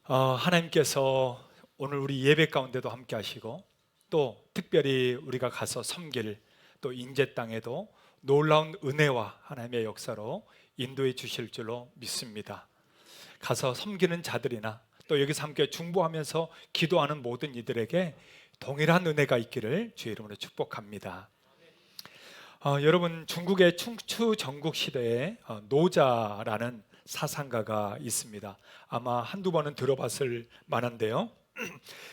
하나님께서 오늘 우리 예배 가운데도 함께 하시고 또 특별히 우리가 가서 섬길 또 인제 땅에도 놀라운 은혜와 하나님의 역사로 인도해 주실 줄로 믿습니다. 가서 섬기는 자들이나 또 여기서 함께 중보하면서 기도하는 모든 이들에게 동일한 은혜가 있기를 주의 이름으로 축복합니다. 여러분, 중국의 춘추 전국 시대에 노자라는 사상가가 있습니다. 아마 한두 번은 들어봤을 만한데요.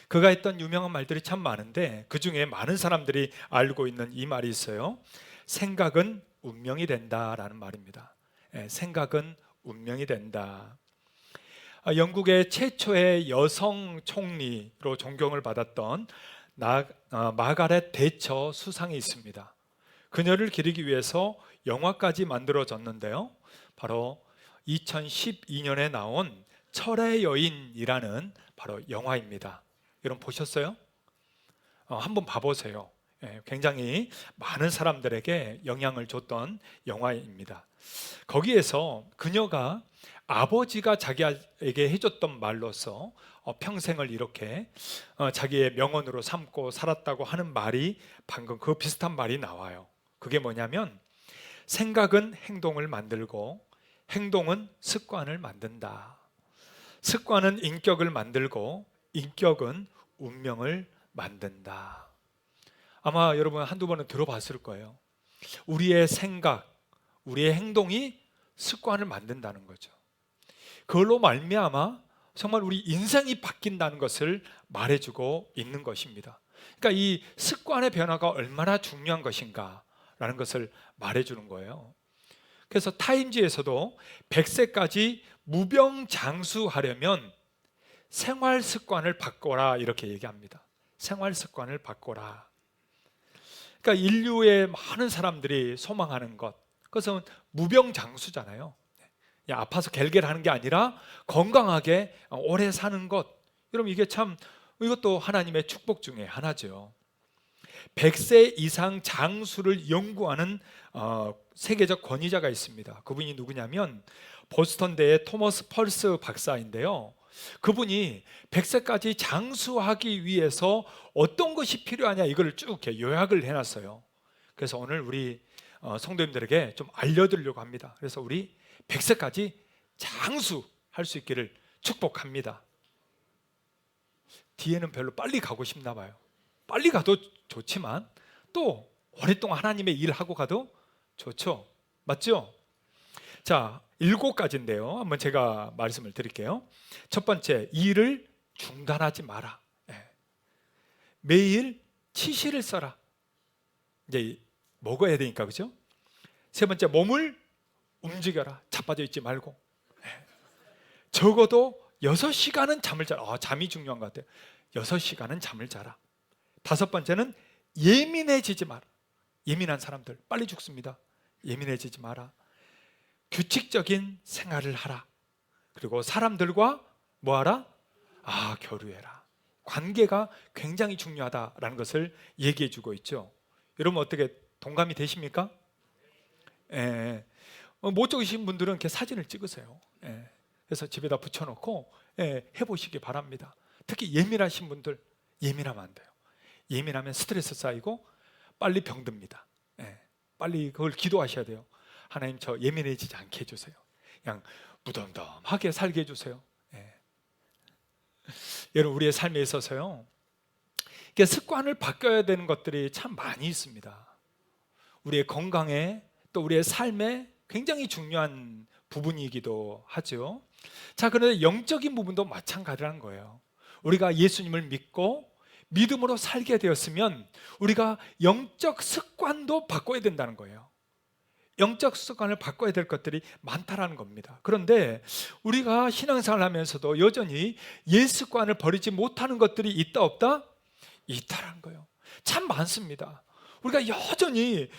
그가 했던 유명한 말들이 참 많은데 그 중에 많은 사람들이 알고 있는 이 말이 있어요. 생각은 운명이 된다라는 말입니다. 생각은 운명이 된다. 영국의 최초의 여성 총리로 존경을 받았던 마가렛 대처 수상이 있습니다. 그녀를 기리기 위해서 영화까지 만들어졌는데요. 바로 2012년에 나온 철의 여인이라는 바로 영화입니다. 여러분 보셨어요? 한번 봐보세요. 굉장히 많은 사람들에게 영향을 줬던 영화입니다. 거기에서 그녀가 아버지가 자기에게 해줬던 말로서 평생을 이렇게 자기의 명언으로 삼고 살았다고 하는 말이 방금 그 비슷한 말이 나와요. 그게 뭐냐면 생각은 행동을 만들고 행동은 습관을 만든다. 습관은 인격을 만들고 인격은 운명을 만든다. 아마 여러분 한두 번은 들어봤을 거예요. 우리의 생각, 우리의 행동이 습관을 만든다는 거죠. 그걸로 말미암아 정말 우리 인생이 바뀐다는 것을 말해주고 있는 것입니다. 그러니까 이 습관의 변화가 얼마나 중요한 것인가 라는 것을 말해주는 거예요. 그래서 타임지에서도 100세까지 무병장수하려면 생활 습관을 바꿔라 이렇게 얘기합니다. 생활 습관을 바꿔라. 그러니까 인류의 많은 사람들이 소망하는 것, 그것은 무병장수잖아요. 아파서 갤갤하는 게 아니라 건강하게 오래 사는 것. 여러분 이게 참 이것도 하나님의 축복 중에 하나죠. 100세 이상 장수를 연구하는 세계적 권위자가 있습니다. 그분이 누구냐면 보스턴대의 토머스 펄스 박사인데요. 그분이 100세까지 장수하기 위해서 어떤 것이 필요하냐 이걸 쭉 이렇게 요약을 해놨어요. 그래서 오늘 우리 성도님들에게 좀 알려드리려고 합니다. 그래서 우리 100세까지 장수할 수 있기를 축복합니다. 뒤에는 별로 빨리 가고 싶나 봐요. 빨리 가도 좋지만 또 오랫동안 하나님의 일하고 가도 좋죠. 맞죠? 자, 7가지인데요. 한번 제가 말씀을 드릴게요. 첫 번째, 일을 중단하지 마라. 매일 치실을 써라. 이제 먹어야 되니까, 그죠? 세 번째, 몸을 움직여라. 자빠져 있지 말고. 적어도 6시간은 잠을 자라. 잠이 중요한 것 같아요. 6시간은 잠을 자라. 5번째는 예민해지지 마라. 예민한 사람들 빨리 죽습니다. 예민해지지 마라. 규칙적인 생활을 하라. 그리고 사람들과 뭐하라? 교류해라. 관계가 굉장히 중요하다라는 것을 얘기해 주고 있죠. 여러분 어떻게 동감이 되십니까? 못 적으신 분들은 이렇게 사진을 찍으세요. 그래서 집에다 붙여놓고 해보시기 바랍니다. 특히 예민하신 분들 예민하면 안 돼요. 예민하면 스트레스 쌓이고 빨리 병듭니다. 빨리 그걸 기도하셔야 돼요. 하나님 저 예민해지지 않게 해주세요. 그냥 무덤덤하게 살게 해주세요. 여러분 우리의 삶에 있어서요 습관을 바꿔야 되는 것들이 참 많이 있습니다. 우리의 건강에 또 우리의 삶에 굉장히 중요한 부분이기도 하죠. 자, 그런데 영적인 부분도 마찬가지라는 거예요. 우리가 예수님을 믿고 믿음으로 살게 되었으면 우리가 영적 습관도 바꿔야 된다는 거예요. 영적 습관을 바꿔야 될 것들이 많다라는 겁니다. 그런데 우리가 신앙생활을 하면서도 여전히 옛 습관을 버리지 못하는 것들이 있다 없다? 있다라는 거예요. 참 많습니다. 우리가 여전히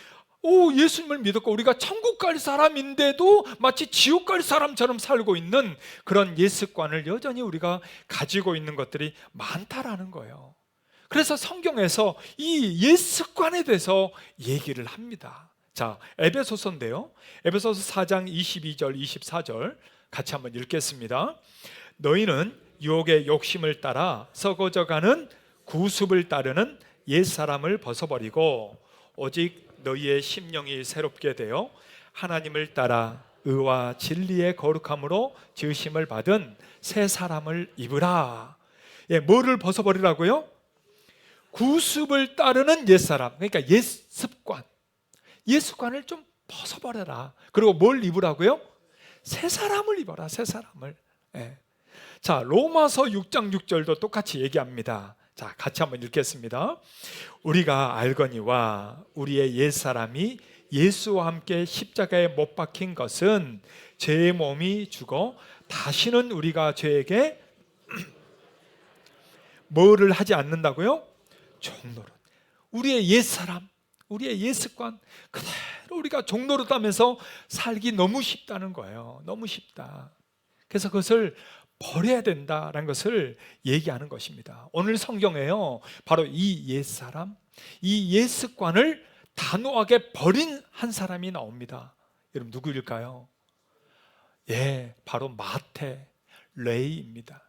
예수님을 믿었고 우리가 천국 갈 사람인데도 마치 지옥 갈 사람처럼 살고 있는 그런 옛 습관을 여전히 우리가 가지고 있는 것들이 많다라는 거예요. 그래서 성경에서 이 옛 습관에 대해서 얘기를 합니다. 자, 에베소서인데요. 에베소서 4장 22절 24절 같이 한번 읽겠습니다. 너희는 유혹의 욕심을 따라 썩어져가는 구습을 따르는 옛사람을 벗어버리고 오직 너희의 심령이 새롭게 되어 하나님을 따라 의와 진리의 거룩함으로 지으심을 받은 새 사람을 입으라. 예, 뭐를 벗어버리라고요? 구습을 따르는 옛사람, 그러니까 옛습관, 옛습관을 좀 벗어버려라. 그리고 뭘 입으라고요? 새 사람을 입어라. 새 사람을. 예. 자, 로마서 6장 6절도 똑같이 얘기합니다. 자, 같이 한번 읽겠습니다. 우리가 알거니와 우리의 옛사람이 예수와 함께 십자가에 못 박힌 것은 죄의 몸이 죽어 다시는 우리가 죄에게 뭐를 하지 않는다고요? 종노릇. 우리의 옛사람, 우리의 옛습관 그대로 우리가 종노릇하면서 살기 너무 쉽다는 거예요. 너무 쉽다. 그래서 그것을 버려야 된다라는 것을 얘기하는 것입니다. 오늘 성경에요, 바로 이 옛사람, 이 옛습관을 단호하게 버린 한 사람이 나옵니다. 여러분 누구일까요? 예, 바로 마태, 레위입니다.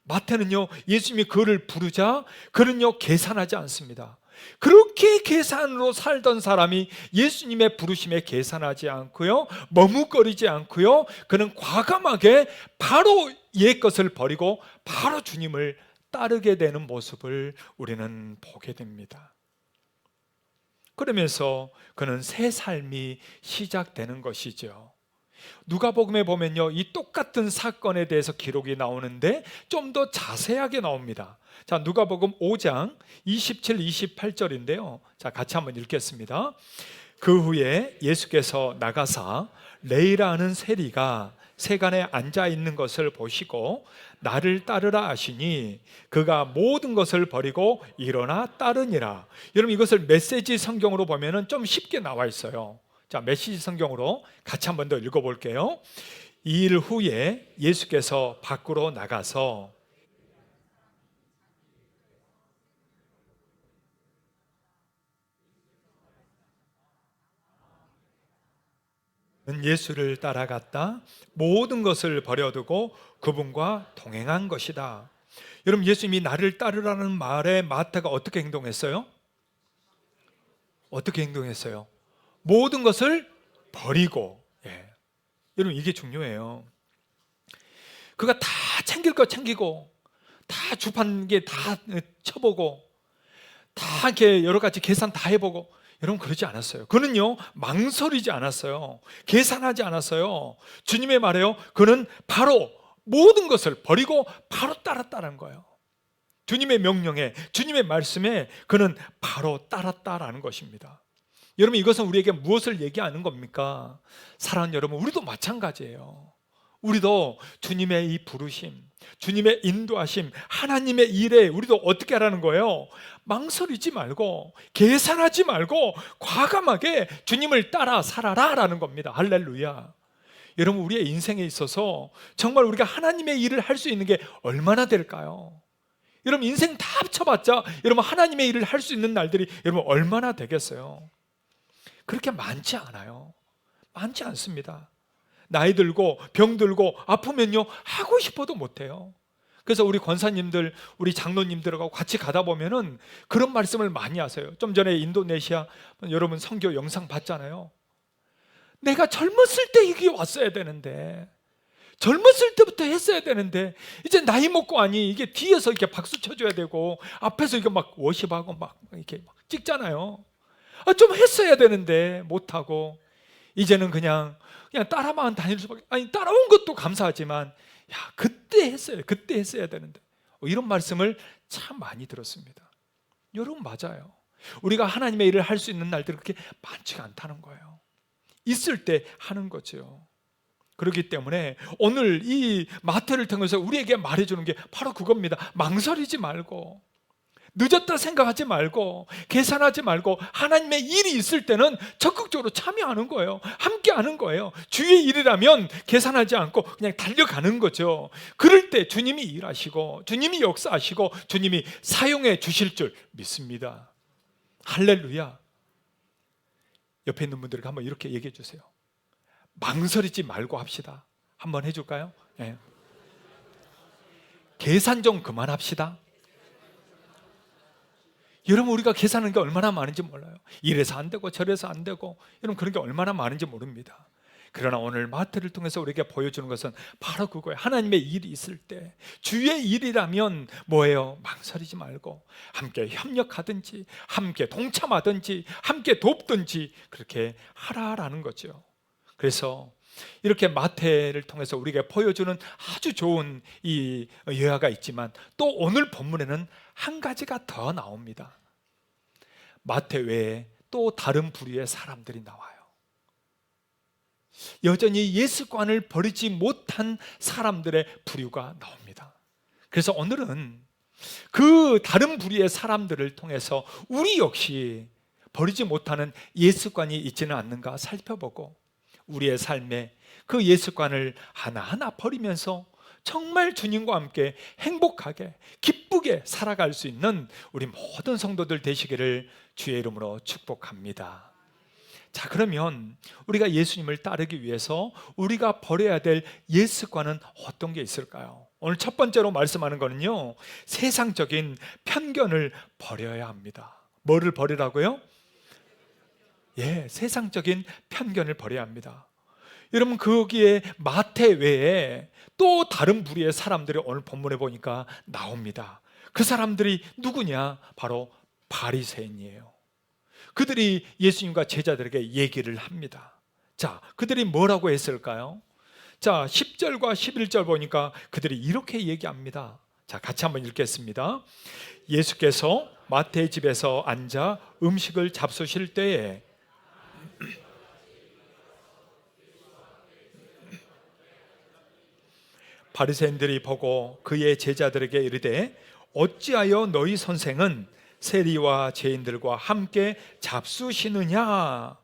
마태는요, 예수님이 그를 부르자 그는요 계산하지 않습니다. 그렇게 계산으로 살던 사람이 예수님의 부르심에 계산하지 않고요, 머뭇거리지 않고요, 그는 과감하게 바로 옛 것을 버리고 바로 주님을 따르게 되는 모습을 우리는 보게 됩니다. 그러면서 그는 새 삶이 시작되는 것이죠. 누가복음에 보면요, 이 똑같은 사건에 대해서 기록이 나오는데 좀 더 자세하게 나옵니다. 자, 누가복음 5장 27, 28절인데요. 자, 같이 한번 읽겠습니다. 그 후에 예수께서 나가사 레이라 하는 세리가 세간에 앉아 있는 것을 보시고 나를 따르라 하시니 그가 모든 것을 버리고 일어나 따르니라. 여러분 이것을 메시지 성경으로 보면은 좀 쉽게 나와 있어요. 자, 메시지 성경으로 같이 한 번 더 읽어볼게요. 이 일 후에 예수께서 밖으로 나가서 예수를 따라갔다. 모든 것을 버려두고 그분과 동행한 것이다. 여러분 예수님이 나를 따르라는 말에 마태가 어떻게 행동했어요? 어떻게 행동했어요? 모든 것을 버리고. 예. 여러분 이게 중요해요. 그가 다 챙길 거 챙기고 다 주판게 다 쳐보고 다 이렇게 여러 가지 계산 다 해보고, 여러분 그러지 않았어요. 그는요 망설이지 않았어요. 계산하지 않았어요. 주님의 말에요, 그는 바로 모든 것을 버리고 바로 따랐다는 거예요. 주님의 명령에, 주님의 말씀에 그는 바로 따랐다라는 것입니다. 여러분 이것은 우리에게 무엇을 얘기하는 겁니까? 사랑하는 여러분, 우리도 마찬가지예요. 우리도 주님의 이 부르심, 주님의 인도하심, 하나님의 일에 우리도 어떻게 하라는 거예요? 망설이지 말고 계산하지 말고 과감하게 주님을 따라 살아라 라는 겁니다. 할렐루야. 여러분 우리의 인생에 있어서 정말 우리가 하나님의 일을 할 수 있는 게 얼마나 될까요? 여러분 인생 다 합쳐봤자 여러분 하나님의 일을 할 수 있는 날들이 여러분 얼마나 되겠어요? 그렇게 많지 않아요. 많지 않습니다. 나이 들고 병 들고 아프면요 하고 싶어도 못해요. 그래서 우리 권사님들, 우리 장로님들하고 같이 가다 보면은 그런 말씀을 많이 하세요. 좀 전에 인도네시아 여러분 선교 영상 봤잖아요. 내가 젊었을 때 이게 왔어야 되는데, 젊었을 때부터 했어야 되는데, 이제 나이 먹고 하니 이게 뒤에서 이렇게 박수 쳐줘야 되고 앞에서 이거 막 워십하고 막 이렇게 막 찍잖아요. 좀 했어야 되는데 못하고 이제는 그냥 따라만 다닐 수밖에. 아니 따라온 것도 감사하지만 그때 했어요. 그때 했어야 되는데. 이런 말씀을 참 많이 들었습니다. 여러분 맞아요. 우리가 하나님의 일을 할 수 있는 날들이 그렇게 많지가 않다는 거예요. 있을 때 하는 거죠. 그렇기 때문에 오늘 이 마태를 통해서 우리에게 말해주는 게 바로 그겁니다. 망설이지 말고, 늦었다 생각하지 말고, 계산하지 말고, 하나님의 일이 있을 때는 적극적으로 참여하는 거예요. 함께 하는 거예요. 주의 일이라면 계산하지 않고 그냥 달려가는 거죠. 그럴 때 주님이 일하시고 주님이 역사하시고 주님이 사용해 주실 줄 믿습니다. 할렐루야. 옆에 있는 분들에게 한번 이렇게 얘기해 주세요. 망설이지 말고 합시다. 한번 해줄까요? 네. 계산 좀 그만합시다. 여러분, 우리가 계산하는 게 얼마나 많은지 몰라요. 이래서 안 되고 저래서 안 되고, 여러분 그런 게 얼마나 많은지 모릅니다. 그러나 오늘 마태를 통해서 우리에게 보여주는 것은 바로 그거예요. 하나님의 일이 있을 때, 주의 일이라면 뭐예요? 망설이지 말고 함께 협력하든지 함께 동참하든지 함께 돕든지 그렇게 하라라는 거죠. 그래서 이렇게 마태를 통해서 우리에게 보여주는 아주 좋은 이 예화가 있지만, 또 오늘 본문에는 한 가지가 더 나옵니다. 마태 외에 또 다른 부류의 사람들이 나와요. 여전히 예수관을 버리지 못한 사람들의 부류가 나옵니다. 그래서 오늘은 그 다른 부류의 사람들을 통해서 우리 역시 버리지 못하는 예수관이 있지는 않는가 살펴보고, 우리의 삶에 그 예수관을 하나하나 버리면서 정말 주님과 함께 행복하게 기쁘게 살아갈 수 있는 우리 모든 성도들 되시기를 주의 이름으로 축복합니다. 자, 그러면 우리가 예수님을 따르기 위해서 우리가 버려야 될 예수관은 어떤 게 있을까요? 오늘 첫 번째로 말씀하는 거는요, 세상적인 편견을 버려야 합니다. 뭐를 버리라고요? 예, 세상적인 편견을 버려야 합니다. 여러분, 거기에 마태 외에 또 다른 부류의 사람들이 오늘 본문에 보니까 나옵니다. 그 사람들이 누구냐? 바로 바리새인이에요. 그들이 예수님과 제자들에게 얘기를 합니다. 자, 그들이 뭐라고 했을까요? 자, 10절과 11절 보니까 그들이 이렇게 얘기합니다. 자, 같이 한번 읽겠습니다. 예수께서 마태의 집에서 앉아 음식을 잡수실 때에 바리새인들이 보고 그의 제자들에게 이르되, 어찌하여 너희 선생은 세리와 죄인들과 함께 잡수시느냐?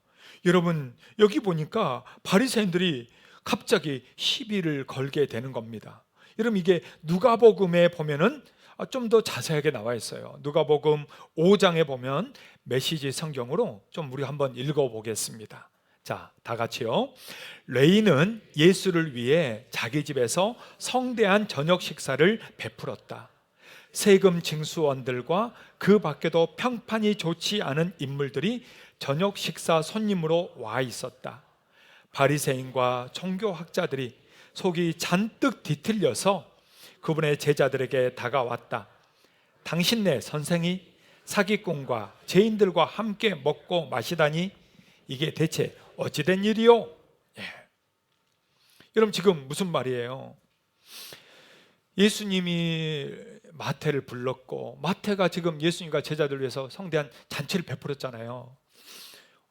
여러분, 여기 보니까 바리새인들이 갑자기 시비를 걸게 되는 겁니다. 여러분, 이게 누가복음에 보면은 좀 더 자세하게 나와 있어요. 누가복음 5장에 보면 메시지 성경으로 좀 우리 한번 읽어보겠습니다. 자, 다 같이요. 레위는 예수를 위해 자기 집에서 성대한 저녁 식사를 베풀었다. 세금 징수원들과 그 밖에도 평판이 좋지 않은 인물들이 저녁 식사 손님으로 와 있었다. 바리새인과 종교학자들이 속이 잔뜩 뒤틀려서 그분의 제자들에게 다가왔다. 당신네 선생이 사기꾼과 죄인들과 함께 먹고 마시다니 이게 대체 어찌된 일이요? 예. 여러분, 지금 무슨 말이에요? 예수님이 마태를 불렀고, 마태가 지금 예수님과 제자들 위해서 성대한 잔치를 베풀었잖아요.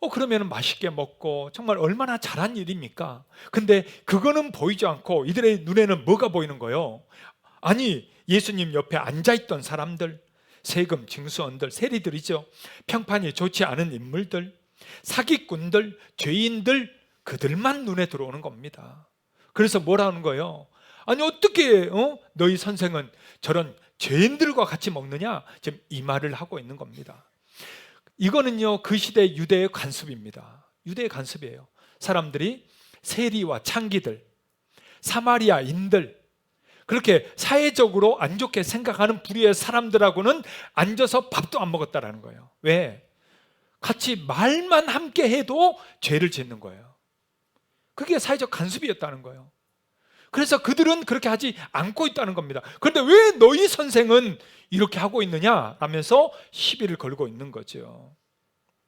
그러면 맛있게 먹고 정말 얼마나 잘한 일입니까? 근데 그거는 보이지 않고 이들의 눈에는 뭐가 보이는 거예요? 아니, 예수님 옆에 앉아있던 사람들, 세금 징수원들, 세리들이죠. 평판이 좋지 않은 인물들, 사기꾼들, 죄인들, 그들만 눈에 들어오는 겁니다. 그래서 뭐라는 거예요? 아니, 어떻게 너희 선생은 저런 죄인들과 같이 먹느냐? 지금 이 말을 하고 있는 겁니다. 이거는요, 그 시대 유대의 관습입니다. 유대의 관습이에요. 사람들이 세리와 창기들, 사마리아인들, 그렇게 사회적으로 안 좋게 생각하는 부류의 사람들하고는 앉아서 밥도 안 먹었다라는 거예요. 왜? 같이 말만 함께 해도 죄를 짓는 거예요. 그게 사회적 간섭이었다는 거예요. 그래서 그들은 그렇게 하지 않고 있다는 겁니다. 그런데 왜 너희 선생은 이렇게 하고 있느냐 하면서 시비를 걸고 있는 거죠.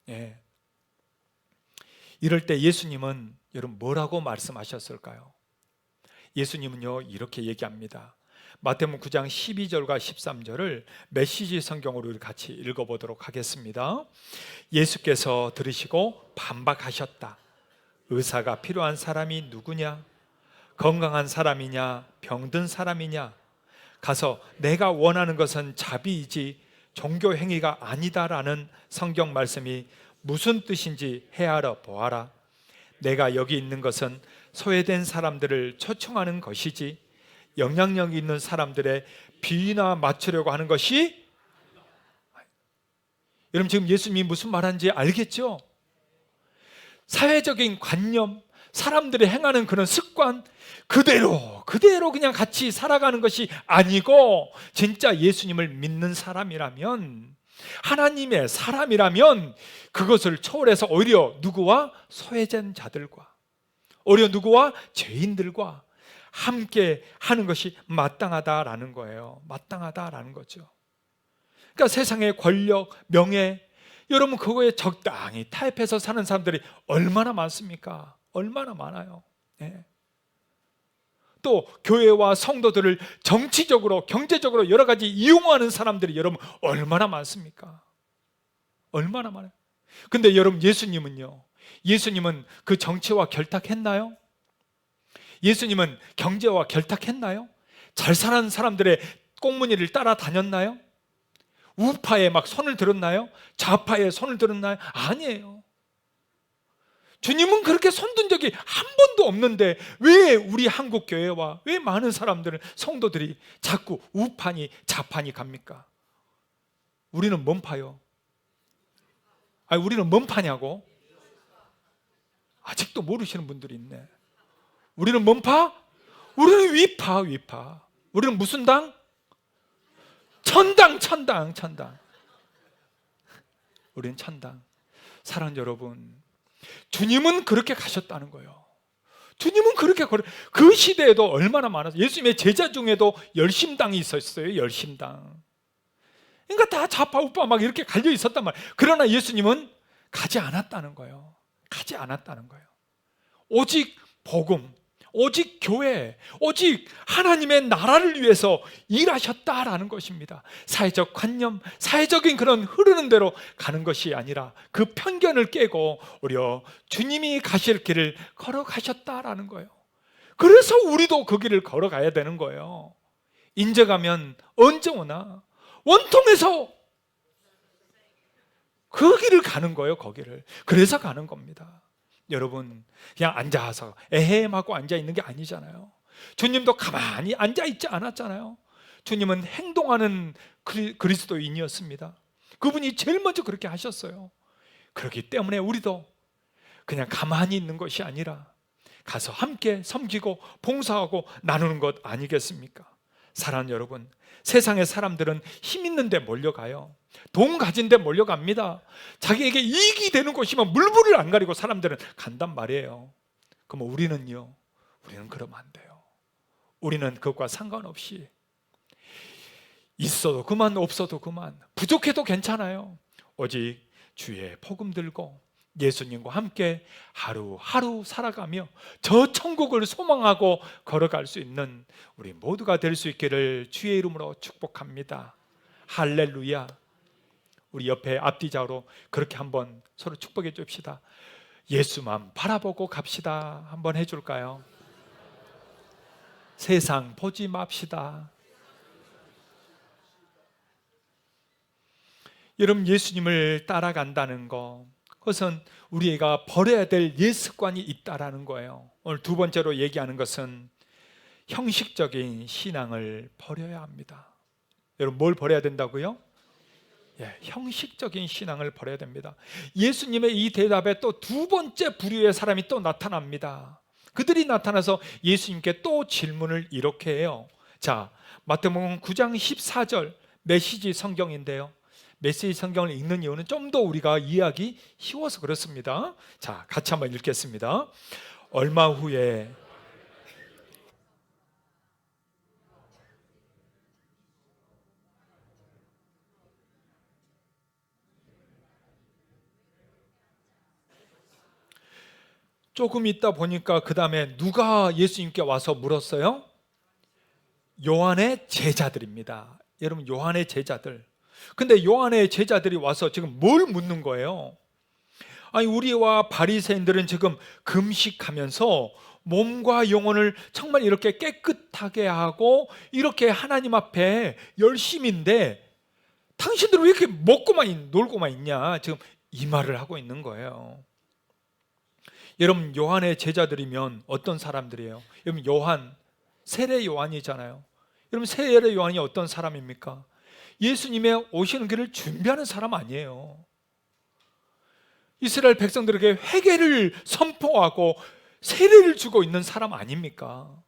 예. 이럴 때 예수님은 여러분 뭐라고 말씀하셨을까요? 예수님은요, 이렇게 얘기합니다. 마태복음 9장 12절과 13절을 메시지 성경으로 같이 읽어보도록 하겠습니다. 예수께서 들으시고 반박하셨다. 의사가 필요한 사람이 누구냐? 건강한 사람이냐? 병든 사람이냐? 가서 내가 원하는 것은 자비이지 종교 행위가 아니다라는 성경 말씀이 무슨 뜻인지 헤아려 보아라. 내가 여기 있는 것은 소외된 사람들을 초청하는 것이지 영향력 있는 사람들의 비위나 맞추려고 하는 것이. 여러분, 지금 예수님이 무슨 말하는지 알겠죠? 사회적인 관념, 사람들이 행하는 그런 습관 그대로 그냥 같이 살아가는 것이 아니고, 진짜 예수님을 믿는 사람이라면, 하나님의 사람이라면 그것을 초월해서 오히려 누구와? 소외된 자들과, 오히려 누구와? 죄인들과 함께 하는 것이 마땅하다라는 거예요. 마땅하다라는 거죠. 그러니까 세상의 권력, 명예, 여러분 그거에 적당히 타협해서 사는 사람들이 얼마나 많습니까? 얼마나 많아요. 네. 또 교회와 성도들을 정치적으로, 경제적으로 여러 가지 이용하는 사람들이 여러분 얼마나 많습니까? 얼마나 많아요. 근데 여러분 예수님은요, 예수님은 그 정치와 결탁했나요? 예수님은 경제와 결탁했나요? 잘 사는 사람들의 꽁무니를 따라다녔나요? 우파에 막 손을 들었나요? 좌파에 손을 들었나요? 아니에요. 주님은 그렇게 손든 적이 한 번도 없는데 왜 우리 한국 교회와 왜 많은 사람들은, 성도들이 자꾸 우파니 좌파니 갑니까? 우리는 뭔 파요? 아니, 우리는 뭔 파냐고? 아직도 모르시는 분들이 있네. 우리는 뭔 파? 우리는 위파. 우리는 무슨 당? 천당. 우리는 천당. 사랑하는 여러분, 주님은 그렇게 가셨다는 거예요. 주님은 그렇게 그 시대에도 얼마나 많았어요. 예수님의 제자 중에도 열심당이 있었어요. 열심당. 그러니까 다 좌파 우파 막 이렇게 갈려 있었단 말이에요. 그러나 예수님은 가지 않았다는 거예요. 가지 않았다는 거예요. 오직 복음, 오직 교회, 오직 하나님의 나라를 위해서 일하셨다라는 것입니다. 사회적 관념, 사회적인 그런 흐르는 대로 가는 것이 아니라 그 편견을 깨고 오히려 주님이 가실 길을 걸어가셨다라는 거예요. 그래서 우리도 그 길을 걸어가야 되는 거예요. 인정하면 언제 오나? 원통에서 그 길을 가는 거예요. 거기를. 그래서 가는 겁니다. 여러분, 그냥 앉아서 에헴하고 앉아있는 게 아니잖아요. 주님도 가만히 앉아있지 않았잖아요. 주님은 행동하는 그리스도인이었습니다. 그분이 제일 먼저 그렇게 하셨어요. 그렇기 때문에 우리도 그냥 가만히 있는 것이 아니라 가서 함께 섬기고 봉사하고 나누는 것 아니겠습니까? 사랑하는 여러분, 세상의 사람들은 힘 있는 데 몰려가요. 돈 가진 데 몰려갑니다. 자기에게 이익이 되는 곳이면 물불을 안 가리고 사람들은 간단 말이에요. 그럼 우리는요? 우리는 그러면 안 돼요. 우리는 그것과 상관없이 있어도 그만, 없어도 그만, 부족해도 괜찮아요. 오직 주의 복음 들고 예수님과 함께 하루하루 살아가며 저 천국을 소망하고 걸어갈 수 있는 우리 모두가 될 수 있기를 주의 이름으로 축복합니다. 할렐루야. 우리 옆에 앞뒤좌우로 그렇게 한번 서로 축복해 줍시다. 예수만 바라보고 갑시다. 한번 해줄까요? 세상 보지 맙시다. 여러분, 예수님을 따라간다는 거, 그것은 우리가 버려야 될 옛 습관이 있다라는 거예요. 오늘 두 번째로 얘기하는 것은 형식적인 신앙을 버려야 합니다. 여러분, 뭘 버려야 된다고요? 형식적인 신앙을 버려야 됩니다. 예수님의 이 대답에 또 두 번째 부류의 사람이 또 나타납니다. 그들이 나타나서 예수님께 또 질문을 이렇게 해요. 자, 마태복음 9장 14절 메시지 성경인데요, 메시지 성경을 읽는 이유는 좀 더 우리가 이해하기 쉬워서 그렇습니다. 자, 같이 한번 읽겠습니다. 얼마 후에 조금 있다 보니까 그 다음에 누가 예수님께 와서 물었어요? 요한의 제자들입니다. 여러분, 요한의 제자들. 근데 요한의 제자들이 와서 지금 뭘 묻는 거예요? 아니, 우리와 바리새인들은 지금 금식하면서 몸과 영혼을 정말 이렇게 깨끗하게 하고 이렇게 하나님 앞에 열심인데 당신들은 왜 이렇게 먹고만 놀고만 있냐? 지금 이 말을 하고 있는 거예요. 여러분, 요한의 제자들이면 어떤 사람들이에요? 여러분, 요한, 세례 요한이잖아요. 여러분, 세례 요한이 어떤 사람입니까? 예수님의 오시는 길을 준비하는 사람 아니에요. 이스라엘 백성들에게 회개를 선포하고 세례를 주고 있는 사람 아닙니까?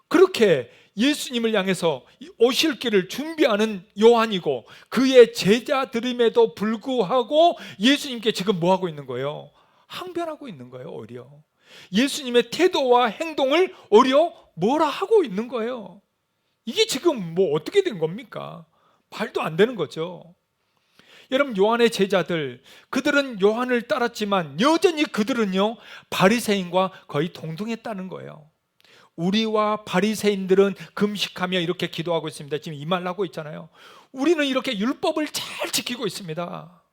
그렇게 예수님을 향해서 오실 길을 준비하는 요한이고 그의 제자들임에도 불구하고 예수님께 지금 뭐 하고 있는 거예요? 항변하고 있는 거예요. 오히려 예수님의 태도와 행동을 오히려 뭐라 하고 있는 거예요. 이게 지금 뭐 어떻게 된 겁니까? 말도 안 되는 거죠. 여러분, 요한의 제자들, 그들은 요한을 따랐지만 여전히 그들은요 바리새인과 거의 동등했다는 거예요. 우리와 바리새인들은 금식하며 이렇게 기도하고 있습니다. 지금 이 말 하고 있잖아요. 우리는 이렇게 율법을 잘 지키고 있습니다.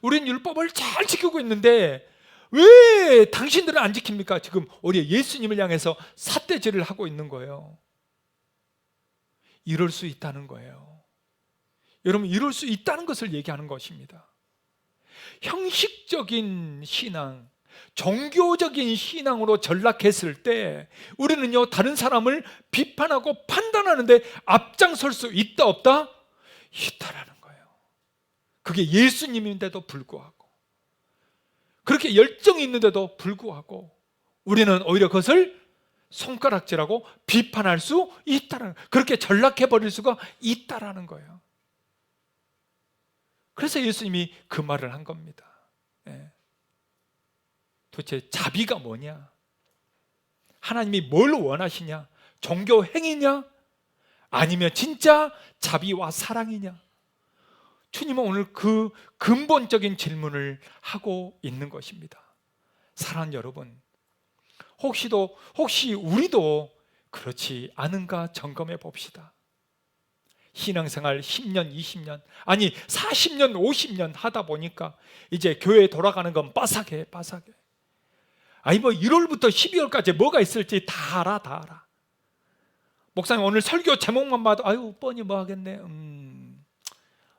우리는 율법을 잘 지키고 있는데 왜 당신들은 안 지킵니까? 지금 우리 예수님을 향해서 삿대질을 하고 있는 거예요. 이럴 수 있다는 거예요. 여러분, 이럴 수 있다는 것을 얘기하는 것입니다. 형식적인 신앙, 종교적인 신앙으로 전락했을 때 우리는요 다른 사람을 비판하고 판단하는데 앞장설 수 있다 없다? 있다라는 거예요. 그게 예수님인데도 불구하고, 그렇게 열정이 있는데도 불구하고 우리는 오히려 그것을 손가락질하고 비판할 수 있다라는, 그렇게 전락해버릴 수가 있다라는 거예요. 그래서 예수님이 그 말을 한 겁니다. 도대체 자비가 뭐냐? 하나님이 뭘 원하시냐? 종교 행위냐? 아니면 진짜 자비와 사랑이냐? 주님은 오늘 그 근본적인 질문을 하고 있는 것입니다. 사랑하는 여러분, 혹시 우리도 그렇지 않은가 점검해 봅시다. 신앙생활 10년, 20년, 아니 40년, 50년 하다 보니까 이제 교회에 돌아가는 건 빠삭해. 아니 뭐 1월부터 12월까지 뭐가 있을지 다 알아. 목사님 오늘 설교 제목만 봐도 아유 뻔히 뭐 하겠네.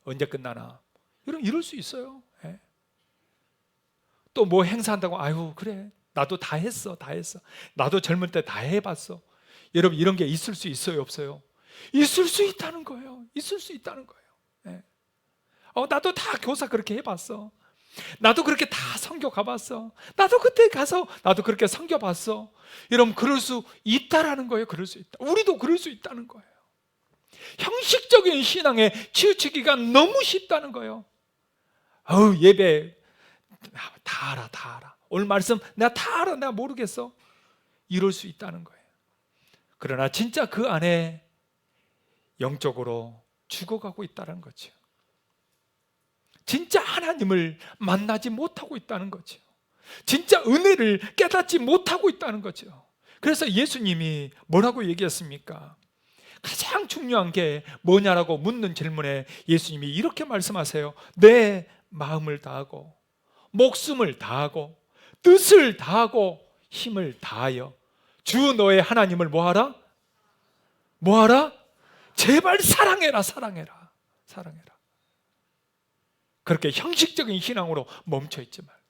언제 끝나나. 여러분 이럴 수 있어요. 또 뭐 행사한다고 아유 그래 나도 다 했어. 나도 젊을 때 다 해봤어. 여러분 이런 게 있을 수 있어요, 없어요? 있을 수 있다는 거예요. 나도 다 교사 그렇게 해봤어. 나도 그렇게 다 선교 가봤어. 나도 그때 가서 나도 그렇게 섬겨봤어. 여러분 그럴 수 있다라는 거예요. 그럴 수 있다. 우리도 그럴 수 있다는 거예요. 형식적인 신앙에 치우치기가 너무 쉽다는 거예요. 예배 다 알아. 오늘 말씀 내가 다 알아. 내가 모르겠어. 이럴 수 있다는 거예요. 그러나 진짜 그 안에 영적으로 죽어가고 있다는 거죠. 진짜 하나님을 만나지 못하고 있다는 거죠. 진짜 은혜를 깨닫지 못하고 있다는 거죠. 그래서 예수님이 뭐라고 얘기했습니까? 가장 중요한 게 뭐냐라고 묻는 질문에 예수님이 이렇게 말씀하세요. 내 마음을 다하고 목숨을 다하고 뜻을 다하고 힘을 다하여 주 너의 하나님을 뭐하라? 제발 사랑해라. 그렇게 형식적인 신앙으로 멈춰 있지 말고,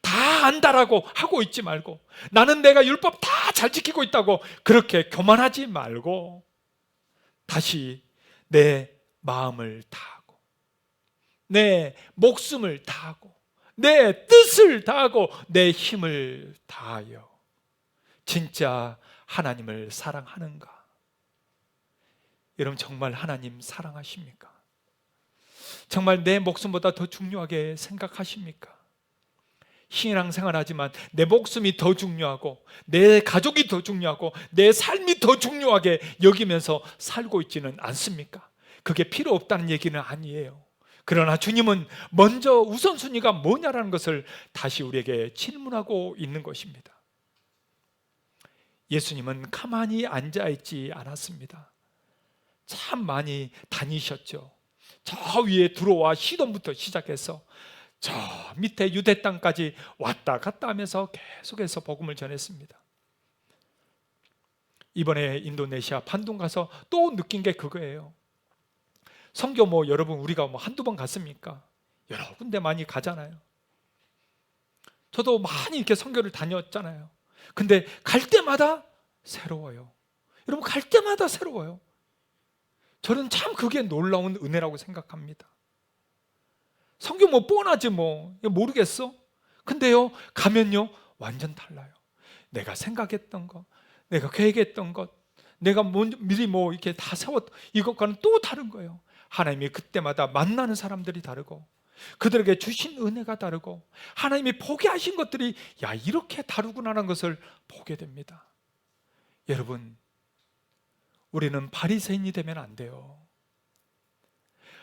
다 안다라고 하고 있지 말고, 나는 내가 율법 다 잘 지키고 있다고 그렇게 교만하지 말고, 다시 내 마음을 다하고 내 목숨을 다하고 내 뜻을 다하고 내 힘을 다하여 진짜 하나님을 사랑하는가? 여러분 정말 하나님 사랑하십니까? 정말 내 목숨보다 더 중요하게 생각하십니까? 신앙생활 하지만 내 목숨이 더 중요하고 내 가족이 더 중요하고 내 삶이 더 중요하게 여기면서 살고 있지는 않습니까? 그게 필요 없다는 얘기는 아니에요. 그러나 주님은 먼저 우선순위가 뭐냐라는 것을 다시 우리에게 질문하고 있는 것입니다. 예수님은 가만히 앉아있지 않았습니다. 참 많이 다니셨죠. 저 위에 들어와 시돈부터 시작해서 저 밑에 유대 땅까지 왔다 갔다 하면서 계속해서 복음을 전했습니다. 이번에 인도네시아 반동 가서 또 느낀 게 그거예요. 선교 여러분 우리가 한두 번 갔습니까? 여러 군데 많이 가잖아요. 저도 많이 이렇게 선교를 다녔잖아요. 근데 갈 때마다 새로워요. 여러분 갈 때마다 새로워요. 저는 참 그게 놀라운 은혜라고 생각합니다. 선교 뻔하지 모르겠어? 근데요 가면요 완전 달라요. 내가 생각했던 것, 내가 계획했던 것, 내가 미리 이렇게 다 세웠던 이것과는 또 다른 거예요. 하나님이 그때마다 만나는 사람들이 다르고, 그들에게 주신 은혜가 다르고, 하나님이 포기하신 것들이 이렇게 다르구나라는 것을 보게 됩니다. 여러분, 우리는 바리새인이 되면 안 돼요.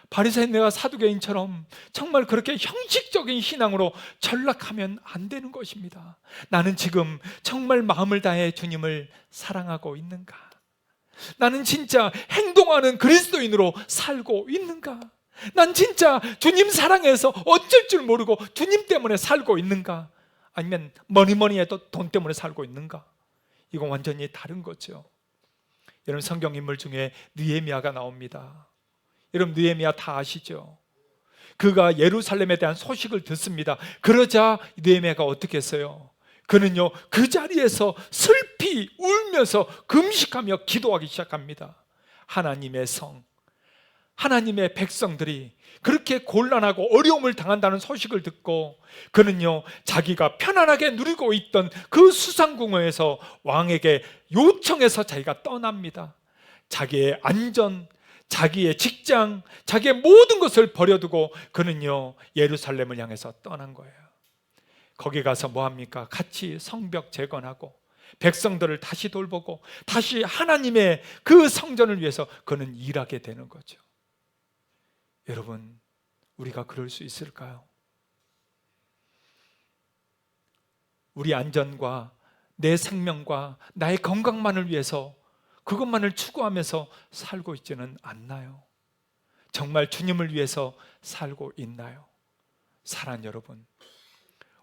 바리새인 내가 사두개인처럼 정말 그렇게 형식적인 신앙으로 전락하면 안 되는 것입니다. 나는 지금 정말 마음을 다해 주님을 사랑하고 있는가? 나는 진짜 행동하는 그리스도인으로 살고 있는가? 난 진짜 주님 사랑해서 어쩔 줄 모르고 주님 때문에 살고 있는가? 아니면 뭐니 해도 돈 때문에 살고 있는가? 이건 완전히 다른 거죠. 여러분, 성경 인물 중에 느헤미야가 나옵니다. 여러분, 느헤미야 다 아시죠? 그가 예루살렘에 대한 소식을 듣습니다. 그러자 느헤미야가 어떻게 했어요? 그는요, 그 자리에서 슬피 울면서 금식하며 기도하기 시작합니다. 하나님의 성, 하나님의 백성들이 그렇게 곤란하고 어려움을 당한다는 소식을 듣고, 그는요, 자기가 편안하게 누리고 있던 그 수상궁에서 왕에게 요청해서 자기가 떠납니다. 자기의 안전, 자기의 직장, 자기의 모든 것을 버려두고 그는요, 예루살렘을 향해서 떠난 거예요. 거기 가서 뭐 합니까? 같이 성벽 재건하고 백성들을 다시 돌보고 다시 하나님의 그 성전을 위해서 그는 일하게 되는 거죠. 여러분, 우리가 그럴 수 있을까요? 우리 안전과 내 생명과 나의 건강만을 위해서 그것만을 추구하면서 살고 있지는 않나요? 정말 주님을 위해서 살고 있나요? 사랑 여러분,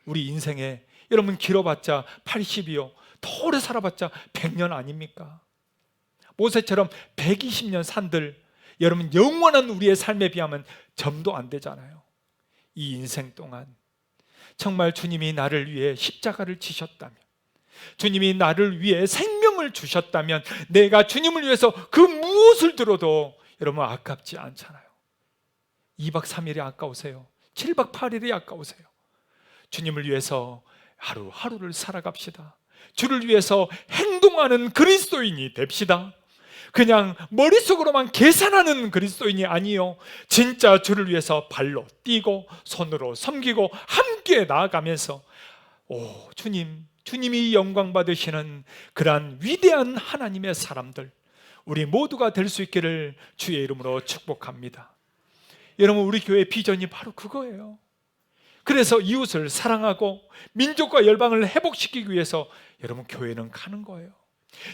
우리 인생에 여러분 길어봤자 80이요, 더 오래 살아봤자 100년 아닙니까? 모세처럼 120년 산들, 여러분 영원한 우리의 삶에 비하면 점도 안 되잖아요. 이 인생 동안 정말 주님이 나를 위해 십자가를 지셨다면, 주님이 나를 위해 생명을 주셨다면, 내가 주님을 위해서 그 무엇을 들어도 여러분 아깝지 않잖아요. 2박 3일이 아까우세요? 7박 8일이 아까우세요? 주님을 위해서 하루하루를 살아갑시다. 주를 위해서 행동하는 그리스도인이 됩시다. 그냥 머릿속으로만 계산하는 그리스도인이 아니요, 진짜 주를 위해서 발로 뛰고 손으로 섬기고 함께 나아가면서 주님이 영광 받으시는 그러한 위대한 하나님의 사람들, 우리 모두가 될 수 있기를 주의 이름으로 축복합니다. 여러분, 우리 교회 비전이 바로 그거예요. 그래서 이웃을 사랑하고 민족과 열방을 회복시키기 위해서 여러분 교회는 가는 거예요.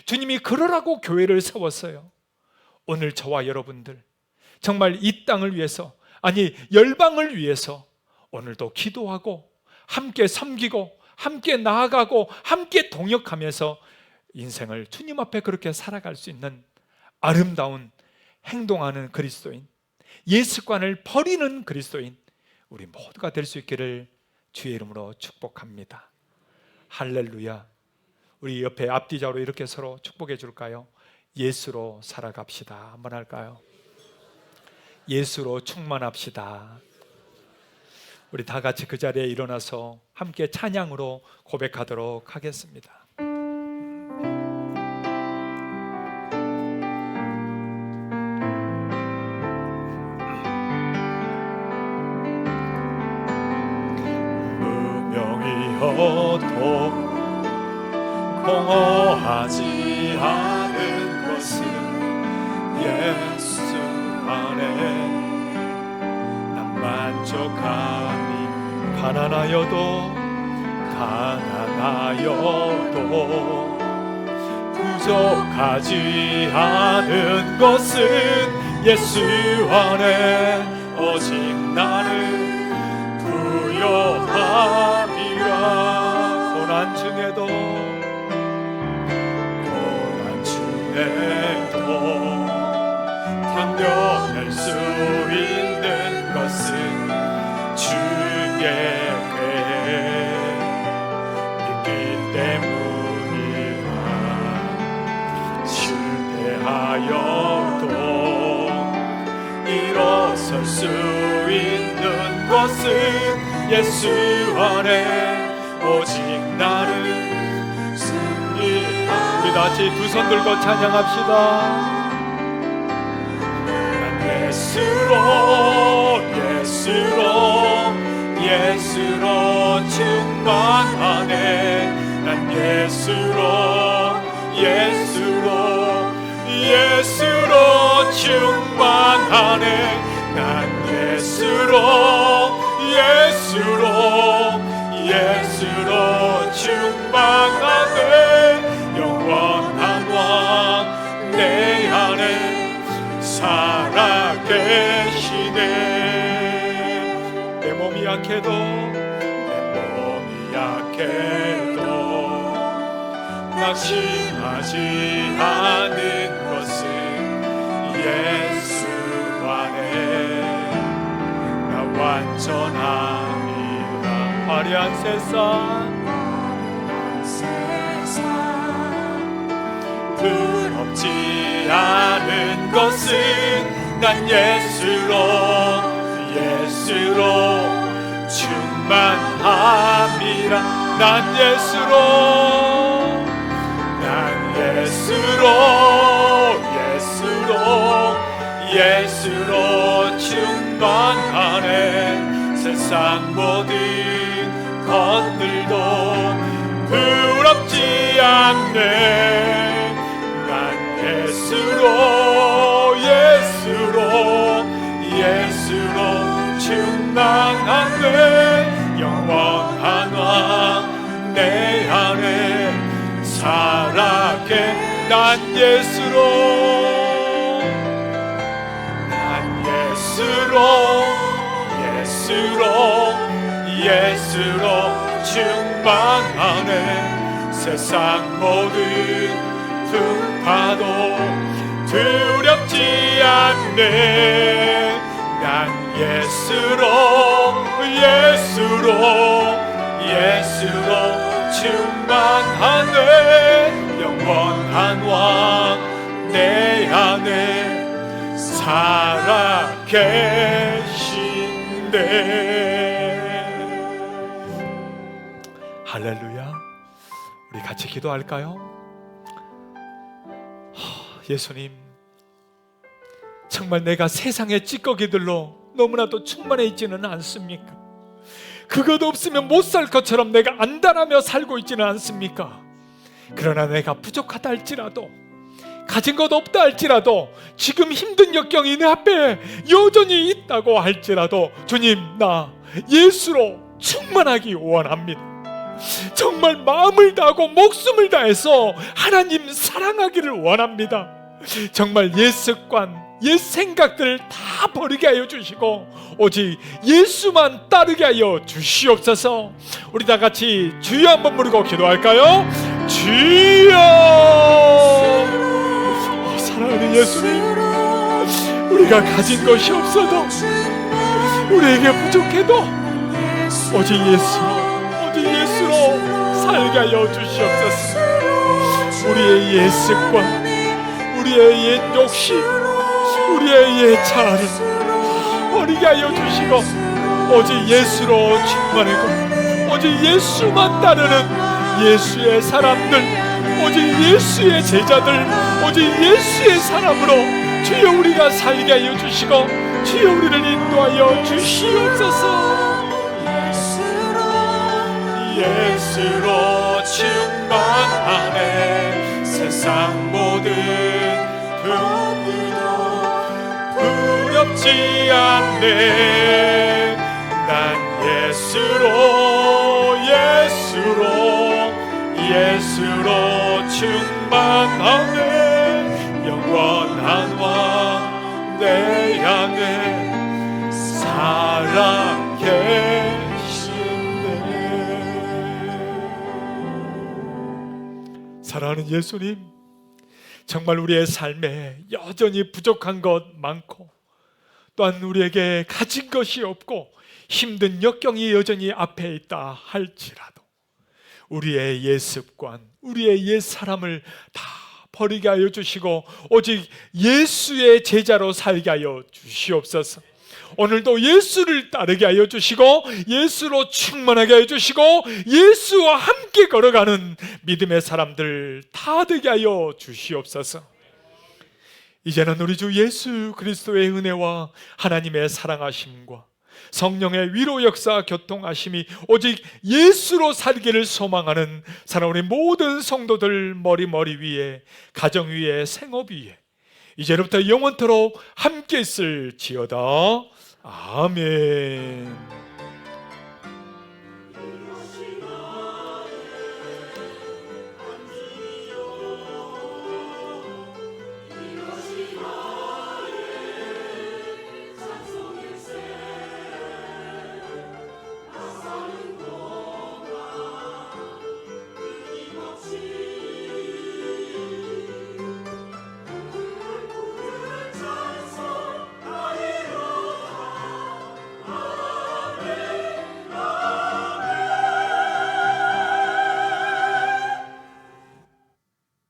주님이 그러라고 교회를 세웠어요. 오늘 저와 여러분들 정말 이 땅을 위해서, 아니 열방을 위해서 오늘도 기도하고 함께 섬기고 함께 나아가고 함께 동역하면서 인생을 주님 앞에 그렇게 살아갈 수 있는 아름다운 행동하는 그리스도인, 예습관을 버리는 그리스도인, 우리 모두가 될 수 있기를 주의 이름으로 축복합니다. 할렐루야. 우리 옆에 앞뒤좌우로 이렇게 서로 축복해 줄까요? 예수로 살아갑시다. 한번 할까요? 예수로 충만합시다. 우리 다 같이 그 자리에 일어나서 함께 찬양으로 고백하도록 하겠습니다. 무명이어도 공허하지 않은 것은 예수 안에 난 만족하니, 가난하여도 부족하지 않은 것은 예수 안에 오직 나를 부여함이라. 고난 중에도 견뎌낼 수 있는 것은 주께 있기 때문이라. 실패하여도 일어설 수 있는 것은 예수 안에 오직 나를 승리하리. 우리 다같이 두 손 들고 찬양합시다. 예수로 충만하네. 난 예수로 충만하네. 난 예수로 충만하네. 영원한 왕 내 안에 살아계시네. 내 몸이 약해도 낙심하지 않은 것은 예수 안에 나 완전하리라. 화려한 세상 부럽지 않은 것은 난 예수로 충만함이라. 난 예수로 충만하네. 세상 모든 것들도 부럽지 않네. 난 예수로 충만하네. 영원한 왕 내 안에 살아계. 난 예수로 충만하네. 세상 모든 풍파도 두렵지 않네. 난 예수로 충만하네. 영원한 왕 내 안에 살아계신대. 할렐루야. 우리 같이 기도할까요? 예수님, 정말 내가 세상의 찌꺼기들로 너무나도 충만해 있지는 않습니까? 그것 없으면 못 살 것처럼 내가 안달하며 살고 있지는 않습니까? 그러나 내가 부족하다 할지라도, 가진 것 없다 할지라도, 지금 힘든 역경이 내 앞에 여전히 있다고 할지라도 주님, 나 예수로 충만하기 원합니다. 정말 마음을 다하고 목숨을 다해서 하나님 사랑하기를 원합니다. 정말 옛 습관, 옛 생각들 다 버리게 하여 주시고 오직 예수만 따르게 하여 주시옵소서. 우리 다 같이 주여 한번 부르고 기도할까요? 주여. 사랑하는 예수님, 우리가 가진 것이 없어도, 우리에게 부족해도 오직 예수로 살게 하여 주시옵소서. 우리의 옛 습관, 우리의 옛 욕심, 우리의 옛 자아를 버리게 하여 주시고 오직 예수로 충만하고 오직 예수만 따르는 예수의 사람들, 오직 예수의 제자들, 오직 예수의 사람으로 주여 우리가 살게 하여 주시고 주여 우리를 인도하여 주시옵소서. 예수로 충만하네. 세상 모든 풍부도 두렵지 않네. 난 예수로 충만하네. 영원한 왕 내 안에 살아계시네. 사랑하는 예수님, 정말 우리의 삶에 여전히 부족한 것 많고 또한 우리에게 가진 것이 없고 힘든 역경이 여전히 앞에 있다 할지라도 우리의 옛 습관, 우리의 옛 사람을 다 버리게 하여 주시고 오직 예수의 제자로 살게 하여 주시옵소서. 오늘도 예수를 따르게 하여 주시고 예수로 충만하게 하여 주시고 예수와 함께 걸어가는 믿음의 사람들 다 되게 하여 주시옵소서. 이제는 우리 주 예수 그리스도의 은혜와 하나님의 사랑하심과 성령의 위로 역사 교통하심이 오직 예수로 살기를 소망하는 사랑하는 모든 성도들 머리 위에, 가정 위에, 생업 위에 이제부터 영원토록 함께 있을지어다. 아멘.